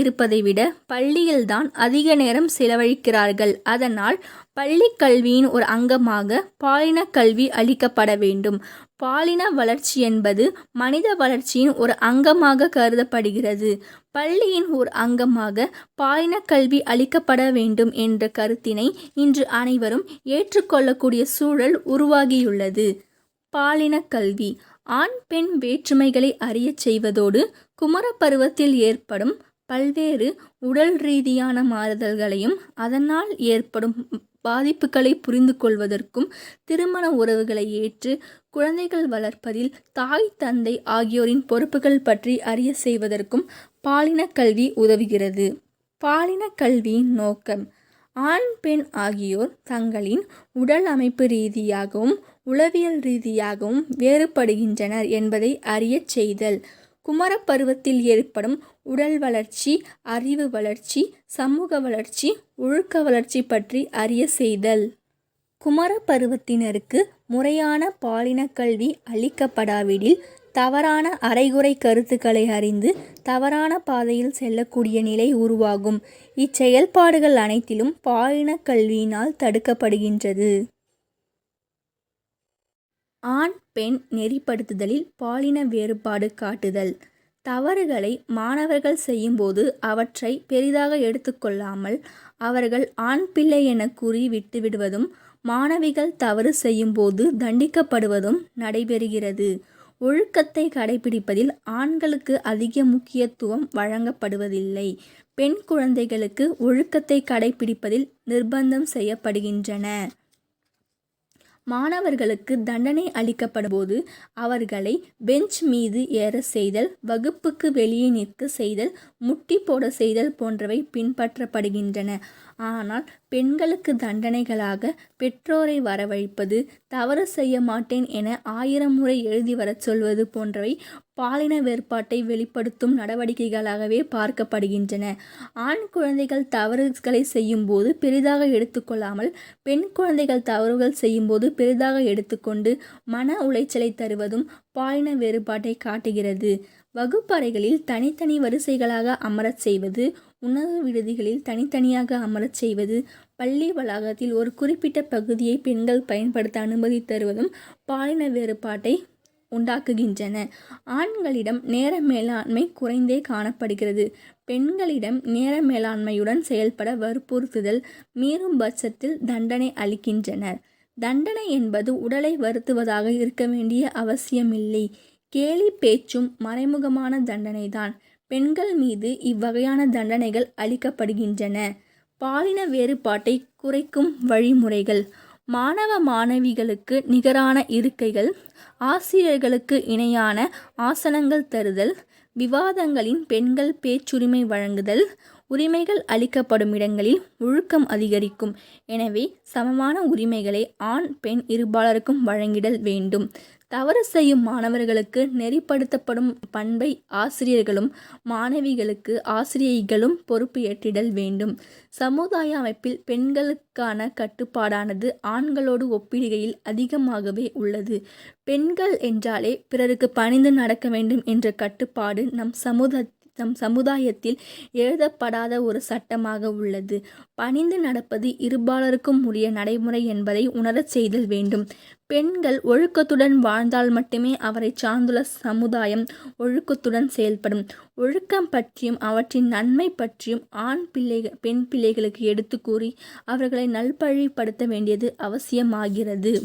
இருப்பதை விட பள்ளியில்தான் அதிக நேரம் செலவழிக்கிறார்கள். அதனால் பள்ளி கல்வியின் ஒரு அங்கமாக பாலின கல்வி அளிக்கப்பட வேண்டும். பாலின வளர்ச்சி என்பது மனித வளர்ச்சியின் ஒரு அங்கமாக கருதப்படுகிறது. பள்ளியின் ஒரு அங்கமாக பாலின கல்வி அளிக்கப்பட வேண்டும் என்ற கருத்தினை இன்று அனைவரும் ஏற்றுக்கொள்ளக்கூடிய சூழல் உருவாகியுள்ளது. பாலின கல்வி ஆண் பெண் வேற்றுமைகளை அறியச் செய்வதோடு குமர பருவத்தில் ஏற்படும் பல்வேறு உடல் ரீதியான மாறுதல்களையும் அதனால் ஏற்படும் பாதிப்புகளை புரிந்து கொள்வதற்கும் திருமண உறவுகளை ஏற்று குழந்தைகள் வளர்ப்பதில் தாய் தந்தை ஆகியோரின் பொறுப்புகள் பற்றி அறிய செய்வதற்கும் பாலின கல்வி உதவுகிறது. பாலின கல்வியின் நோக்கம் ஆண் பெண் ஆகியோர் தங்களின் உடல் அமைப்பு ரீதியாகவும் உளவியல் ரீதியாகவும் வேறுபடுகின்றனர் என்பதை அறியச் செய்தல். குமர பருவத்தில் ஏற்படும் உடல் வளர்ச்சி, அறிவு வளர்ச்சி, சமூக வளர்ச்சி, ஒழுக்க வளர்ச்சி பற்றி அறிய செய்தல். குமர பருவத்தினருக்கு முறையான பாலின கல்வி அளிக்கப்படாவிடில் தவறான அரைகுறை கருத்துக்களை அறிந்து தவறான பாதையில் செல்லக்கூடிய நிலை உருவாகும். இச்செயல்பாடுகள் அனைத்திலும் பாலின கல்வியினால் தடுக்கப்படுகின்றது. ஆண் பெண் நெறிப்படுத்துதலில் பாலின வேறுபாடு காட்டுதல். தவறுகளை மாணவர்கள் செய்யும்போது அவற்றை பெரிதாக எடுத்துக்கொள்ளாமல் அவர்கள் ஆண் பிள்ளை என கூறி விட்டுவிடுவதும் மாணவிகள் தவறு செய்யும்போது தண்டிக்கப்படுவதும் நடைபெறுகிறது. ஒழுக்கத்தை கடைபிடிப்பதில் ஆண்களுக்கு அதிக முக்கியத்துவம் வழங்கப்படுவதில்லை. பெண் குழந்தைகளுக்கு ஒழுக்கத்தை கடைபிடிப்பதில் நிர்பந்தம் செய்யப்படுகின்றன. மாணவர்களுக்கு தண்டனை அளிக்கப்படும் போது அவர்களை பெஞ்ச் மீது ஏற செய்தல், வகுப்புக்கு வெளியே நிற்க செய்தல், முட்டி போட செய்தல் போன்றவை பின்பற்றப்படுகின்றன. ஆனால் பெண்களுக்கு தண்டனைகளாக பெற்றோரை வரவழைப்பது, தவறு செய்ய மாட்டேன் என 1000 முறை எழுதி வரச் சொல்வது போன்றவை பாலின வேறுபாட்டை வெளிப்படுத்தும் நடவடிக்கைகளாகவே பார்க்கப்படுகின்றன. ஆண் குழந்தைகள் தவறுகளை செய்யும்போது பெரிதாக எடுத்துக்கொள்ளாமல் பெண் குழந்தைகள் தவறுகள் செய்யும்போது பெரிதாக எடுத்துக்கொண்டு மன உளைச்சலை தருவதும் பாலின வேறுபாட்டை காட்டுகிறது. வகுப்பறைகளில் தனித்தனி வரிசைகளாக அமரச் செய்வது, உணவு விடுதிகளில் தனித்தனியாக அமரச் செய்வது, பள்ளி வளாகத்தில் ஒரு குறிப்பிட்ட பகுதியை பெண்கள் பயன்படுத்த அனுமதி தருவதும் பாலின வேறுபாட்டை உண்டாக்குகின்றன. ஆண்களிடம் நேர மேலாண்மை குறைந்தே காணப்படுகிறது. பெண்களிடம் நேர மேலாண்மையுடன் செயல்பட வற்புறுத்துதல், மீறும் பட்சத்தில் தண்டனை அளிக்கின்றனர். தண்டனை என்பது உடலை வருத்துவதாக இருக்க வேண்டிய அவசியமில்லை. கேலி பேச்சும் மறைமுகமான தண்டனைதான். பெண்கள் மீது இவ்வகையான தண்டனைகள் அளிக்கப்படுகின்றன. பாலின வேறுபாட்டை குறைக்கும் வழிமுறைகள். மாணவ மாணவிகளுக்கு நிகரான இருக்கைகள், ஆசிரியர்களுக்கு இணையான ஆசனங்கள் தருதல், விவாதங்களின் பெண்கள் பேச்சுரிமை வழங்குதல், உரிமைகள் அளிக்கப்படும் இடங்களில் ஒழுக்கம் அதிகரிக்கும். எனவே சமமான உரிமைகளை ஆண் பெண் இருபாலருக்கும் வழங்கிடல் வேண்டும். தவறு செய்யும் மாணவர்களுக்கு நெறிப்படுத்தப்படும் பண்பை ஆசிரியர்களும் மாணவிகளுக்கு ஆசிரியைகளும் பொறுப்பு ஏற்றிடல் வேண்டும். சமுதாய அமைப்பில் பெண்களுக்கான கட்டுப்பாடானது ஆண்களோடு ஒப்பிடுகையில் அதிகமாகவே உள்ளது. பெண்கள் என்றாலே பிறருக்கு பணிந்து நடக்க வேண்டும் என்ற கட்டுப்பாடு நம் சமுதாயத்தில் எழுதப்படாத ஒரு சட்டமாக உள்ளது. பணிந்து நடப்பது இருபாலருக்கும் உரிய நடைமுறை என்பதை உணரச் செய்தல் வேண்டும். பெண்கள் ஒழுக்கத்துடன் வாழ்ந்தால் மட்டுமே அவரை சார்ந்துள்ள சமுதாயம் ஒழுக்கத்துடன் செயல்படும். ஒழுக்கம் பற்றியும் அவற்றின் நன்மை பற்றியும் பெண் பிள்ளைகளுக்கு எடுத்து கூறி அவர்களை நல்வழிப்படுத்த வேண்டியது அவசியமாகிறது.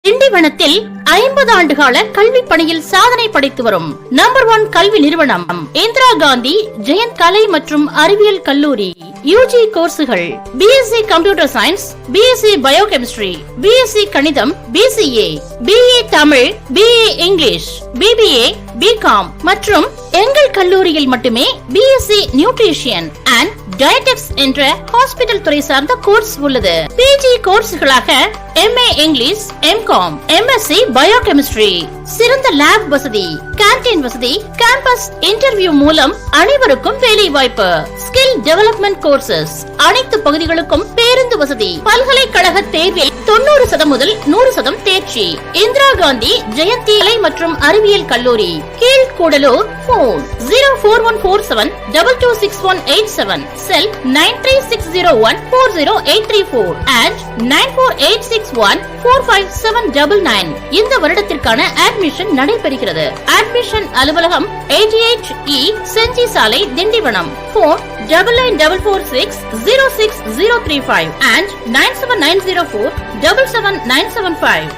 திண்டிவனத்தில் 50 ஆண்டுகால கல்வி பணியில் சாதனை படைத்து வரும் நம்பர் 1 கல்வி நிறுவனம் இந்திரா காந்தி ஜெயந்த் கலை மற்றும் அறிவியல் கல்லூரி. யூஜி கோர்ஸுகள் BSc computer science, BSc biochemistry, BSc கணிதம், BCA, BA Tamil, BA English, BBA, BCom மற்றும் எங்கள் கல்லூரியில் மட்டுமே பிஎஸ்சி நியூட்ரிஷியன் அண்ட் டயட்டெக்ஸ் என்ற ஹாஸ்பிட்டல் துறை சார்ந்த கோர்ஸ் உள்ளது. பிஜி கோர்ஸ்களாக MA English, MCom, MSc biochemistry, சிறந்த லேப் வசதி, கேண்டீன் வசதி, கேம்பஸ் இன்டர்வியூ மூலம் அனைவருக்கும் வேலை வாய்ப்பு, ஸ்கில் டெவலப்மெண்ட் கோர்சஸ், அனைத்து பகுதிகளுக்கும் பேருந்து வசதி, பல்கலைக்கழக தேர்வில் 90% முதல் 100% தேர்ச்சி. இந்திரா காந்தி ஜெயந்தி கலை மற்றும் அறிவியல் கல்லூரி, கீழ்கூடலூர். Phone 04147226187, sell 9360140834 and 9486145799. இந்த வருடத்திற்கான அட்மிஷன் நடைபெறுகிறது. அட்மிஷன் அலுவலகம் 88E செஞ்சி சாலை, திண்டிவனம். Phone 9944606035 and 97904779775.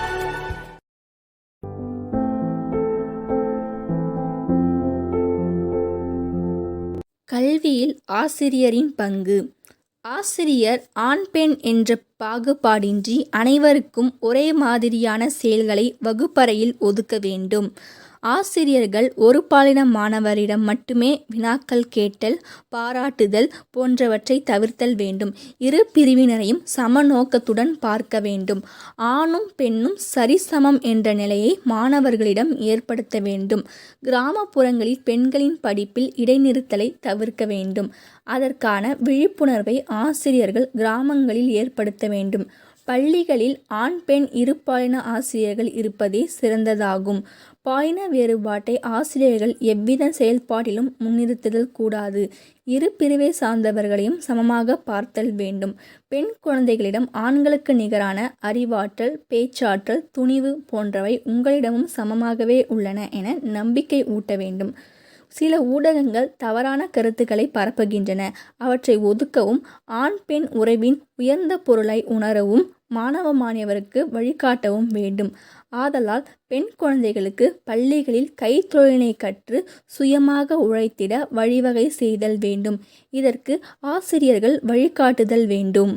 கல்வியில் ஆசிரியரின் பங்கு. ஆசிரியர் ஆண் பெண் என்ற பாகுபாடின்றி அனைவருக்கும் ஒரே மாதிரியான செயல்களை வகுப்பறையில் ஒதுக்க வேண்டும். ஆசிரியர்கள் ஒரு பாலின மாணவரிடம் மட்டுமே வினாக்கள் கேட்டல், பாராட்டுதல் போன்றவற்றை தவிர்த்தல் வேண்டும். இரு பிரிவினரையும் சம நோக்கத்துடன் பார்க்க வேண்டும். ஆணும் பெண்ணும் சரிசமம் என்ற நிலையை மாணவர்களிடம் ஏற்படுத்த வேண்டும். கிராமப்புறங்களில் பெண்களின் படிப்பில் இடைநிறுத்தலை தவிர்க்க வேண்டும். அதற்கான விழிப்புணர்வை ஆசிரியர்கள் கிராமங்களில் ஏற்படுத்த வேண்டும். பள்ளிகளில் ஆண் பெண் இருபாலின ஆசிரியர்கள் இருப்பதே சிறந்ததாகும். பாலின வேறுபாட்டை ஆசிரியர்கள் எவ்வித செயல்பாட்டிலும் முன்னிறுத்துதல் கூடாது. இரு பிரிவை சார்ந்தவர்களையும் சமமாக பார்த்தல் வேண்டும். பெண் குழந்தைகளிடம் ஆண்களுக்கு நிகரான அறிவாற்றல், பேச்சாற்றல், துணிவு போன்றவை உங்களிடமும் சமமாகவே உள்ளன என நம்பிக்கை ஊட்ட வேண்டும். சில ஊடகங்கள் தவறான கருத்துக்களை பரப்புகின்றன. அவற்றை ஒதுக்கவும், ஆண் பெண் உறவின் உயர்ந்த பொருளை உணரவும் மாணவ மாணவருக்கு வழிகாட்டவும் வேண்டும். ஆதலால் பெண் குழந்தைகளுக்கு பள்ளிகளில் கைத்தொழிலினை கற்று சுயமாக உழைத்திட வழிவகை செய்தல் வேண்டும். இதற்கு ஆசிரியர்கள் வழிகாட்டுதல் வேண்டும்.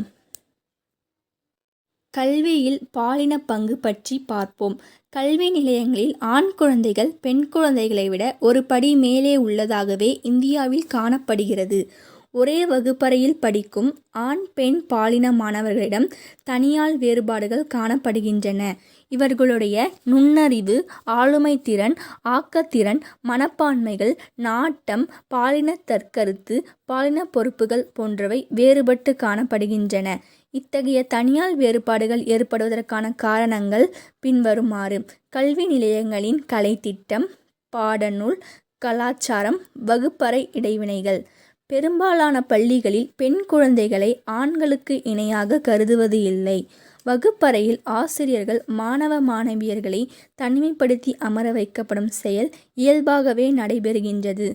கல்வியில் பாலின பங்கு பற்றி பார்ப்போம். கல்வி நிலையங்களில் ஆண் குழந்தைகள் பெண் குழந்தைகளை விட ஒரு படி மேலே உள்ளதாகவே இந்தியாவில் காணப்படுகிறது. ஒரே வகுப்பறையில் படிக்கும் ஆண் பெண் பாலின மாணவர்களிடம் தனியால் வேறுபாடுகள் காணப்படுகின்றன. இவர்களுடைய நுண்ணறிவு, ஆளுமை திறன், ஆக்கத்திறன், மனப்பான்மைகள், நாட்டம், பாலின தற்கருத்து, பாலின பொறுப்புகள் போன்றவை வேறுபட்டு காணப்படுகின்றன. இத்தகைய தனியால் வேறுபாடுகள் ஏற்படுவதற்கான காரணங்கள் பின்வருமாறு: கல்வி நிலையங்களின் கலைத்திட்டம், பாடநூல், கலாச்சாரம், வகுப்பறை இடைவினைகள். பெரும்பாலான பள்ளிகளில் பெண் குழந்தைகளை ஆண்களுக்கு இணையாக கருதுவது இல்லை. வகுப்பறையில் ஆசிரியர்கள் மாணவ மாணவியர்களை தனிமைப்படுத்தி அமர வைக்கப்படும் செயல் இயல்பாகவே நடைபெறுகின்றது.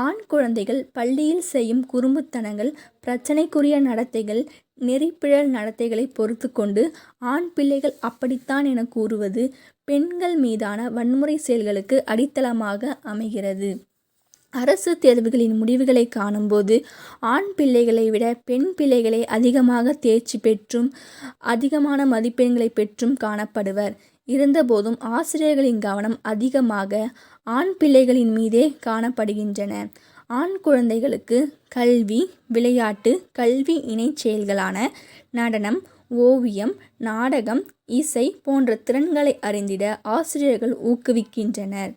ஆண் குழந்தைகள் பள்ளியில் செய்யும் குறும்புத்தனங்கள், பிரச்சனைக்குரிய நடத்தைகள், நெறிப்பிழல் நடத்தைகளை பொறுத்து கொண்டு ஆண் பிள்ளைகள் அப்படித்தான் என கூறுவது பெண்கள் மீதான வன்முறை செயல்களுக்கு அடித்தளமாக அமைகிறது. அரசு தேர்வுகளின் முடிவுகளை காணும்போது ஆண் பிள்ளைகளை விட பெண் பிள்ளைகளை அதிகமாக தேர்ச்சி பெற்றும் அதிகமான மதிப்பெண்களை பெற்றும் காணப்படுவர். இருந்தபோதும் ஆசிரியர்களின் கவனம் அதிகமாக ஆண் பிள்ளைகளின் மீதே காணப்படுகின்றன. ஆண் குழந்தைகளுக்கு கல்வி, விளையாட்டு, கல்வி இணை செயல்களான நடனம், ஓவியம், நாடகம், இசை போன்ற திறன்களை அறிந்திட ஆசிரியர்கள் ஊக்குவிக்கின்றனர்.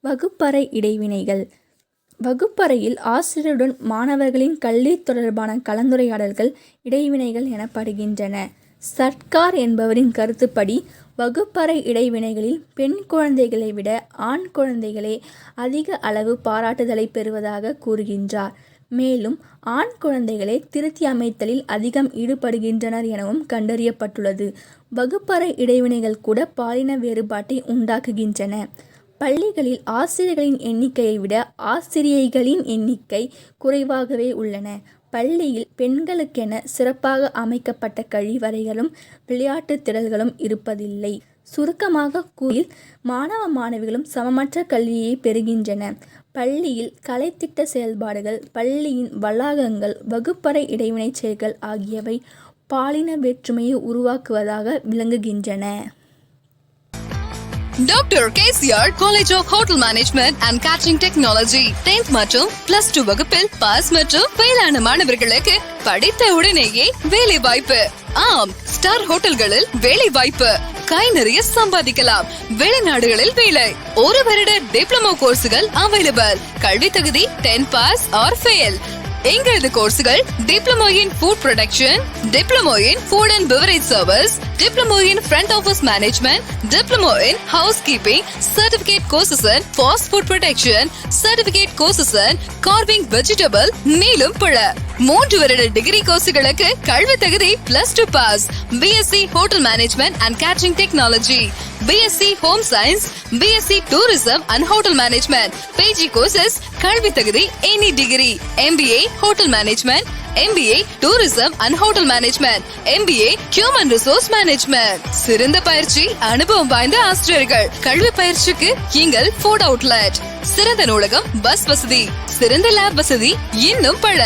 வகுப்பறை இடைவினைகள். வகுப்பறையில் ஆசிரியருடன் மாணவர்களின் கல்வி தொடர்பான கலந்துரையாடல்கள் இடைவினைகள் எனப்படுகின்றன. சர்க்கார் என்பவரின் கருத்துப்படி வகுப்பறை இடைவினைகளில் பெண் குழந்தைகளை விட ஆண் குழந்தைகளே அதிக அளவு பாராட்டுதலை பெறுவதாக கூறுகின்றார். மேலும் ஆண் குழந்தைகளை திருத்தி அமைத்தலில் அதிகம் ஈடுபடுகின்றனர் எனவும் கண்டறியப்பட்டுள்ளது. வகுப்பறை இடைவினைகள் கூட பாலின வேறுபாட்டை உண்டாக்குகின்றன. பள்ளிகளில் ஆசிரியர்களின் எண்ணிக்கையை விட ஆசிரியைகளின் எண்ணிக்கை குறைவாகவே உள்ளன. பள்ளியில் பெண்களுக்கென சிறப்பாக அமைக்கப்பட்ட கழிவறைகளும் விளையாட்டு திடல்களும் இருப்பதில்லை. சுருக்கமாக கூறில் மாணவ மாணவிகளும் சமமற்ற கல்வியை பெறுகின்றன. பள்ளியில் கலைத்திட்ட செயல்பாடுகள், பள்ளியின் வளாகங்கள், வகுப்பறை இடைவினை செயல்கள் ஆகியவை பாலின வேற்றுமையை உருவாக்குவதாக விளங்குகின்றன. Dr. KCR College of Hotel Management and Catering Technology 10th மற்றும் +2 வகுப்பில் பாஸ் மற்றும் ஃபெயில் ஆன மாணவர்களுக்கு படித்த உடனேயே வேலை வாய்ப்பு. ஆம், ஸ்டார் ஹோட்டல்களில் வேலை வாய்ப்பு. கை நிறைய சம்பாதிக்கலாம். வெளிநாடுகளில் வேலை. 1 வருட டிப்ளமோ கோர்ஸ்கள் அவைலபிள். கல்வி தகுதி 10 பாஸ் ஆர் ஃபெயில். எங்களது கோர்ஸ்கள் diploma in food production, diploma in food and beverage service, diploma in front office management, diploma in housekeeping, certificate courses in fast food production, certificate courses in carving vegetable, மேலும் பல 3 வருட degree கோர்ஸ்களுக்கு கல்வி தகுதி +2 பாஸ். BSc hotel management and catering technology, BSc home science, BSc tourism and hotel management. PG courses கல்வி தகுதி any degree. MBA hotel management, MBA tourism and hotel management, MBA human resource management. சிறந்த பயிற்சி, அனுபவம் வாய்ந்த ஆசிரியர்கள். கல்வி பயிற்சிக்கு எங்கள் ஃபுட் அவுட்லெட், சிறந்த நூலகம், பஸ் வசதி, சிறந்த லேப் வசதி, இன்னும் பல.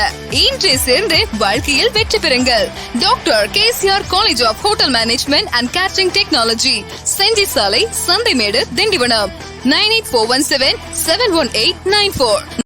இன்றே சேர்ந்து வாழ்க்கையில் வெற்றி பெறுங்கள். Doctor KCR college of hotel management and catering technology, செஞ்சி சாலை, சந்தைமேடு, திண்டிவனம். 9841771894